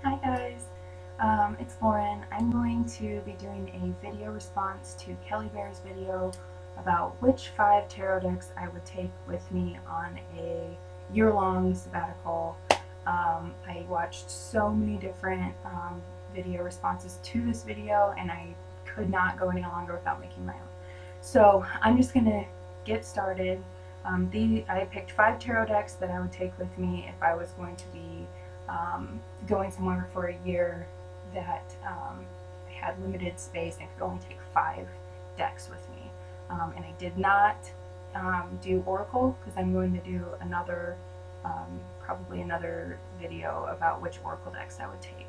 Hi guys, it's Lauren. I'm going to be doing a video response to Kelly Bear's video about which 5 tarot decks I would take with me on a year-long sabbatical. I watched so many different video responses to this video and I could not go any longer without making my own. So I'm just going to get started. I picked 5 tarot decks that I would take with me if I was going to be going somewhere for a year that had limited space and could only take 5 decks with me. And I did not do Oracle because I'm going to do probably another video about which Oracle decks I would take.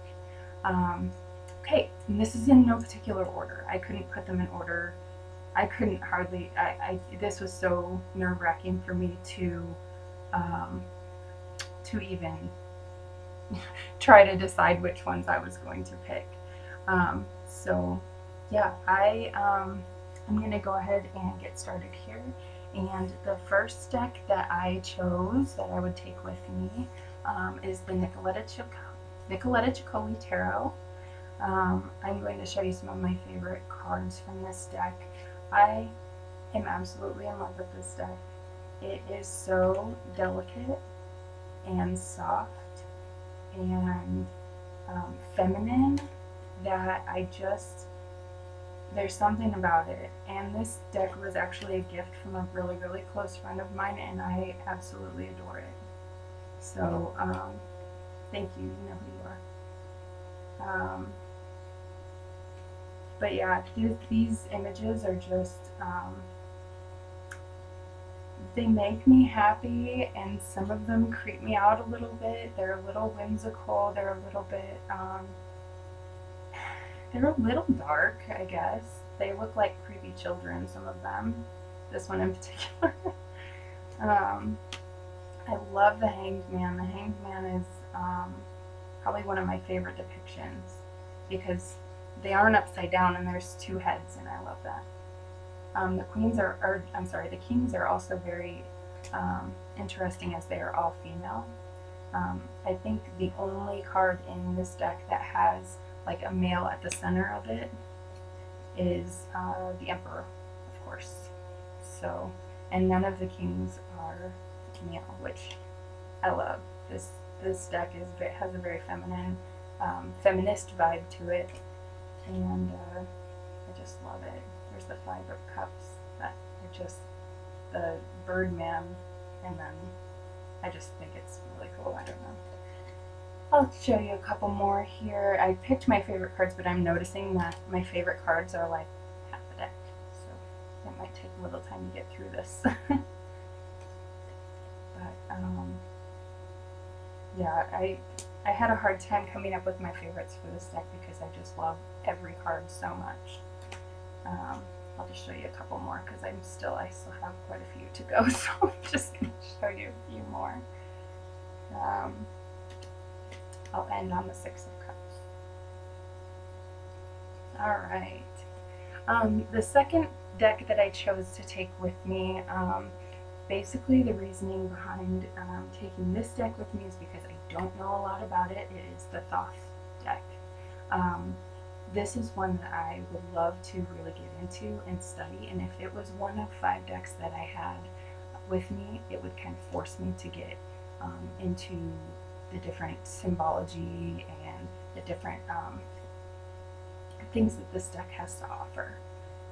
Okay, and this is in no particular order. I couldn't put them in order. I couldn't hardly. This was so nerve-wracking for me to even try to decide which ones I was going to pick. So yeah, I'm going to go ahead and get started here. And the first deck that I chose that I would take with me is the Nicoletta Ciccoli Tarot. I'm going to show you some of my favorite cards from this deck. I am absolutely in love with this deck. It is so delicate and soft and feminine that there's something about it. And this deck was actually a gift from a really, really close friend of mine, and I absolutely adore it. So, thank you, you know who you are. But yeah, these images are just, they make me happy, and some of them creep me out a little bit. They're a little whimsical, they're a little bit, they're a little dark, I guess. They look like creepy children, some of them. This one in particular. I love the Hanged Man. The Hanged Man is probably one of my favorite depictions because they aren't upside down and there's 2 heads, and I love that. The Kings are also very interesting as they are all female. I think the only card in this deck that has like a male at the center of it is the Emperor, of course. So, and none of the Kings are male, which I love. This deck has a very feminine, feminist vibe to it, and I just love it. There's the 5 of Cups that are just the Birdman, and then I just think it's really cool. I don't know. I'll show you a couple more here. I picked my favorite cards, but I'm noticing that my favorite cards are like half the deck, so it might take a little time to get through this. But yeah, I had a hard time coming up with my favorites for this deck because I just love every card so much. I'll just show you a couple more because I still have quite a few to go, so I'm just going to show you a few more. I'll end on the 6 of Cups. Alright. The second deck that I chose to take with me, basically the reasoning behind taking this deck with me is because I don't know a lot about it. It is the Thoth deck. This is one that I would love to really get into and study, and if it was one of 5 decks that I had with me, it would kind of force me to get into the different symbology and the different things that this deck has to offer.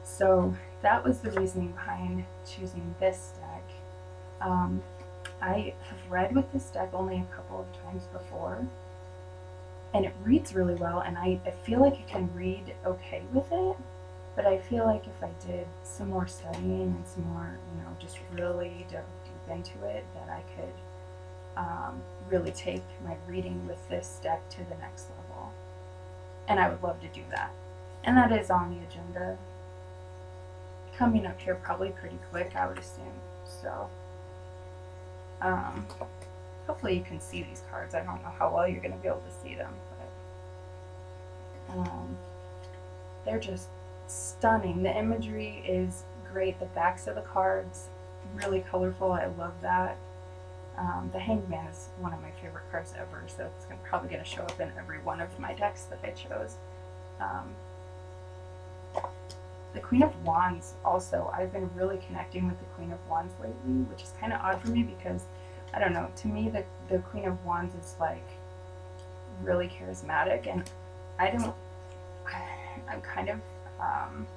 So that was the reasoning behind choosing this deck. I have read with this deck only a couple of times before, and it reads really well, and I feel like I can read okay with it, but I feel like if I did some more studying and some more, just really dove deep into it, that I could really take my reading with this deck to the next level. And I would love to do that. And that is on the agenda coming up here probably pretty quick, I would assume. So, hopefully you can see these cards. I don't know how well you're going to be able to see them, but they're just stunning. The imagery is great. The backs of the cards, really colorful. I love that. The Hanged Man is one of my favorite cards ever, so it's probably going to show up in every one of my decks that I chose. The Queen of Wands also, I've been really connecting with the Queen of Wands lately, which is kind of odd for me because, I don't know, to me the Queen of Wands is like really charismatic, and I'm kind of, I'm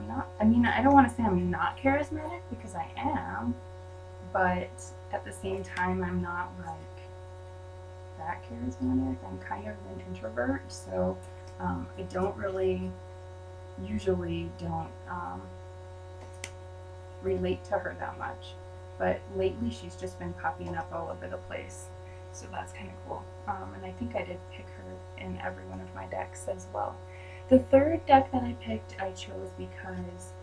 not, I mean, I don't want to say I'm not charismatic because I am, but at the same time, I'm not like that charismatic. I'm kind of an introvert, so I don't really, usually don't relate to her that much. But lately, she's just been popping up all over the place, so that's kind of cool. And I think I did pick her in every one of my decks as well. The third deck that I picked, I chose because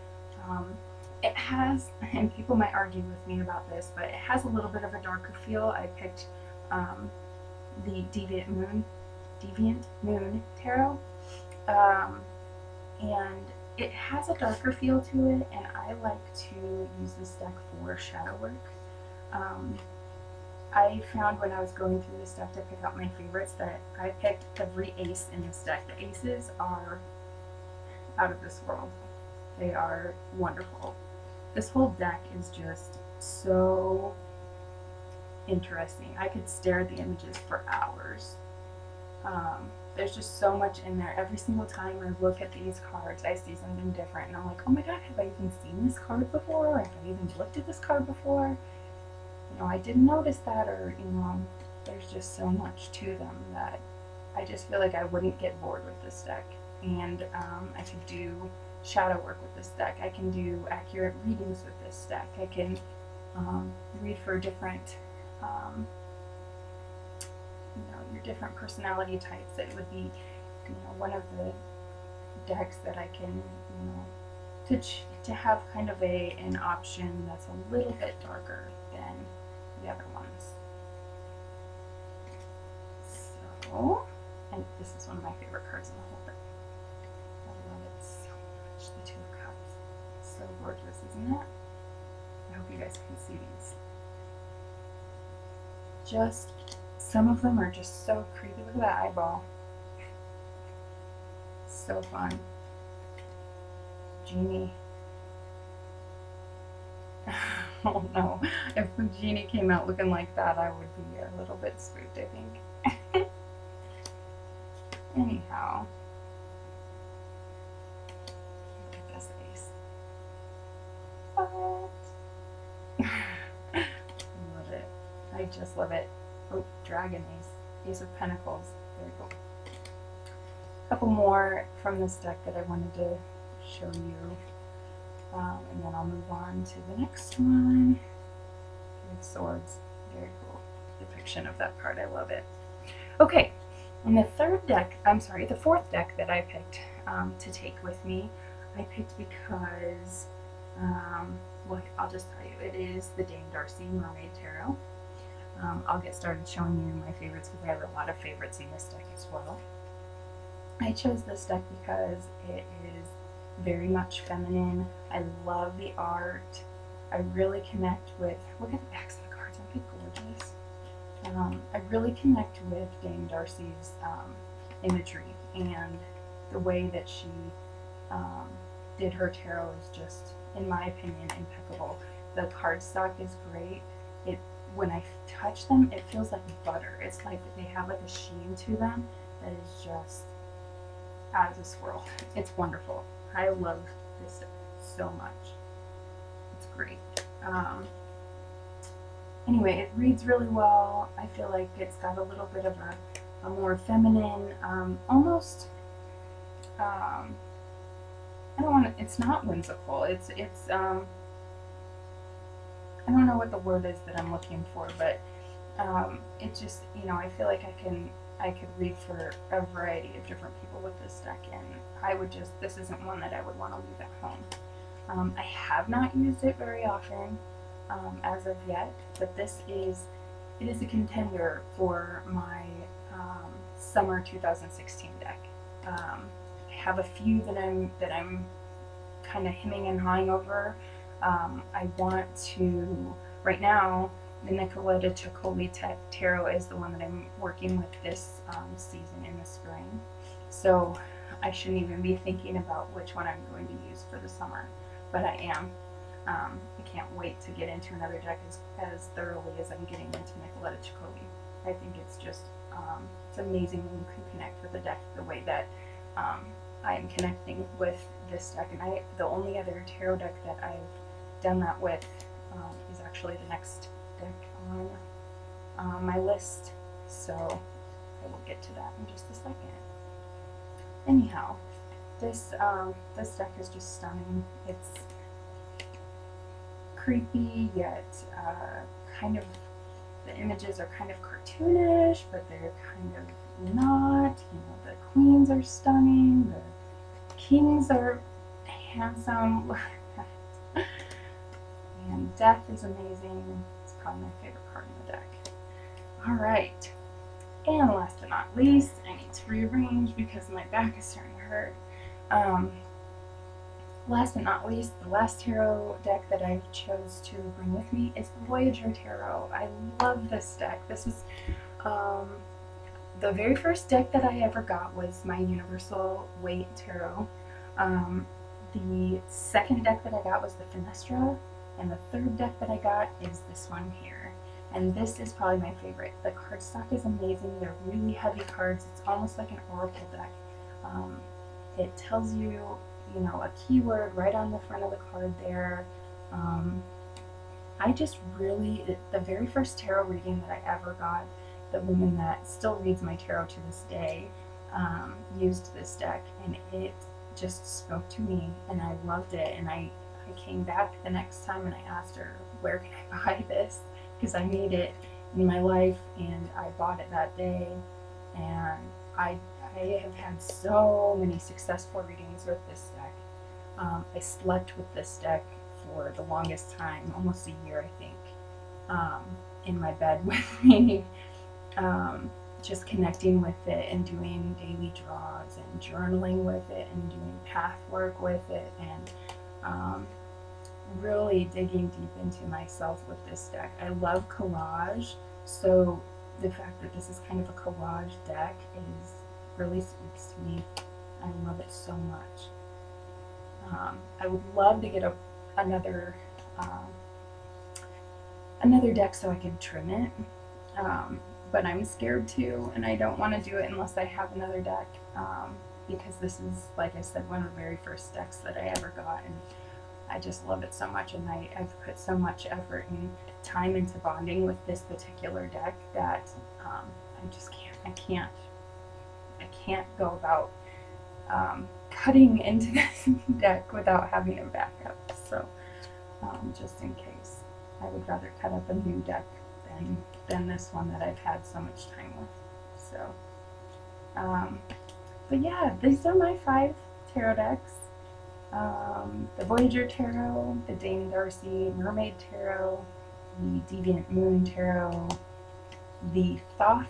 it has, and people might argue with me about this, but it has a little bit of a darker feel. I picked the Deviant Moon Tarot, and it has a darker feel to it, and I like to use this deck for shadow work. I found when I was going through this deck to pick out my favorites that I picked every ace in this deck. The aces are out of this world. They are wonderful. This whole deck is just so interesting. I could stare at the images for hours. There's just so much in there. Every single time I look at these cards, I see something different, and I'm like, oh my god, have I even seen this card before? Have I even looked at this card before? You know, I didn't notice that, or, you know, there's just so much to them that I just feel like I wouldn't get bored with this deck. And I could do shadow work with this deck. I can do accurate readings with this deck. I can read for different, you know, your different personality types. It would be, you know, one of the decks that I can, you know, to have kind of an option that's a little bit darker than the other ones. So, and this is one of my favorite cards in the whole thing. I love it so much. The Two of Cups. So gorgeous, isn't it? I hope you guys can see these. Just, some of them are just so creepy. Look at that eyeball. So fun. Genie. Oh no, if the genie came out looking like that, I would be a little bit spooked, I think. Anyhow, look at this ace. What? Love it. I just love it. Oh, dragon ace. Ace of Pentacles. Very cool. A couple more from this deck that I wanted to show you. And then I'll move on to the next one. Three of Swords. Very cool depiction of that card. I love it. Okay, and the fourth deck that I picked to take with me, I picked because, well, I'll just tell you, it is the Dame Darcy Mermaid Tarot. I'll get started showing you my favorites because I have a lot of favorites in this deck as well. I chose this deck because it is very much feminine. I love the art. I really connect with, look at the backs of the cards, aren't they gorgeous? I really connect with Dame Darcy's imagery, and the way that she did her tarot is just, in my opinion, impeccable. The cardstock is great. When I touch them, it feels like butter. It's like they have like a sheen to them that is just out of this world. It's wonderful. I love this deck so much. It's great. Anyway, it reads really well. I feel like it's got a little bit of a more feminine, almost, I don't want to, it's not whimsical. It's I don't know what the word is that I'm looking for, but it just, you know, I feel like I could read for a variety of different people with this deck, and I would just, this isn't one that I would want to leave at home. I have not used it very often as of yet, but it is a contender for my summer 2016 deck. I have a few that I'm kind of hemming and hawing over. I want to right now, the Nicoletta Ciccoli Tarot is the one that I'm working with this season in the spring. So I shouldn't even be thinking about which one I'm going to use for the summer, but I am. I can't wait to get into another deck as thoroughly as I'm getting into Nicoletta Ciccoli. I think it's just, it's amazing when you can connect with a deck the way that I am connecting with this deck. And the only other tarot deck that I've done that with is actually the next deck on my list. So I will get to that in just a second. Anyhow, this deck is just stunning. It's creepy, yet kind of, the images are kind of cartoonish, but they're kind of not. You know, the queens are stunning, the kings are handsome, and death is amazing. It's probably my favorite card in the deck. All right, and last but not least, I need to rearrange because my back is starting to hurt. Last but not least, the last tarot deck that I chose to bring with me is the Voyager Tarot. I love this deck. This is the very first deck that I ever got was my Universal Weight Tarot. The second deck that I got was the Fenestra, and the third deck that I got is this one here. And this is probably my favorite. The cardstock is amazing. They're really heavy cards. It's almost like an oracle deck. It tells you, you know, a keyword right on the front of the card there. I just really, the very first tarot reading that I ever got, the woman that still reads my tarot to this day, used this deck, and it just spoke to me, and I loved it. And I came back the next time and I asked her, where can I buy this? Because I need it in my life, and I bought it that day. And I have had so many successful readings with this deck. I slept with this deck for the longest time, almost a year, I think, in my bed with me, just connecting with it and doing daily draws and journaling with it and doing path work with it, and really digging deep into myself with this deck. I love collage, so the fact that this is kind of a collage deck really speaks to me. I love it so much. I would love to get another deck so I can trim it, but I'm scared to, and I don't want to do it unless I have another deck, because this is, like I said, one of the very first decks that I ever got, and I just love it so much, and I've put so much effort and time into bonding with this particular deck that I just I can't go about cutting into this deck without having a backup. So just in case, I would rather cut up a new deck than this one that I've had so much time with. So but yeah, these are my 5 tarot decks. The Voyager Tarot, the Dame Darcy Mermaid Tarot, the Deviant Moon Tarot, the Thoth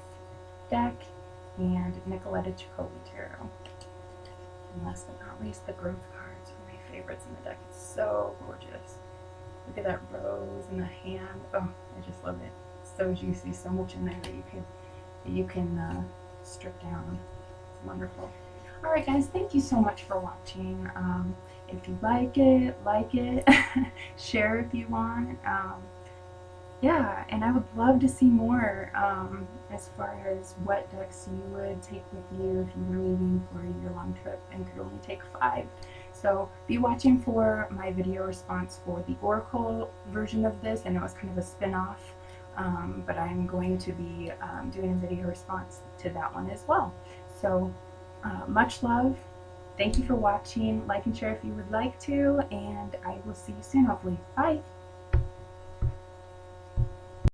deck, and Nicoletta Ciccoli Tarot. And last but not least, the Growth cards are my favorites in the deck. It's so gorgeous. Look at that rose in the hand. Oh, I just love it. It's so juicy, so much in there that you can strip down. It's wonderful. Alright guys, thank you so much for watching. If you like it, share if you want. Yeah, and I would love to see more as far as what decks you would take with you if you were leaving for a year-long trip and could only take 5. So be watching for my video response for the Oracle version of this. I know it's kind of a spin-off, but I'm going to be doing a video response to that one as well. So much love. Thank you for watching. Like and share if you would like to, and I will see you soon, hopefully. Bye!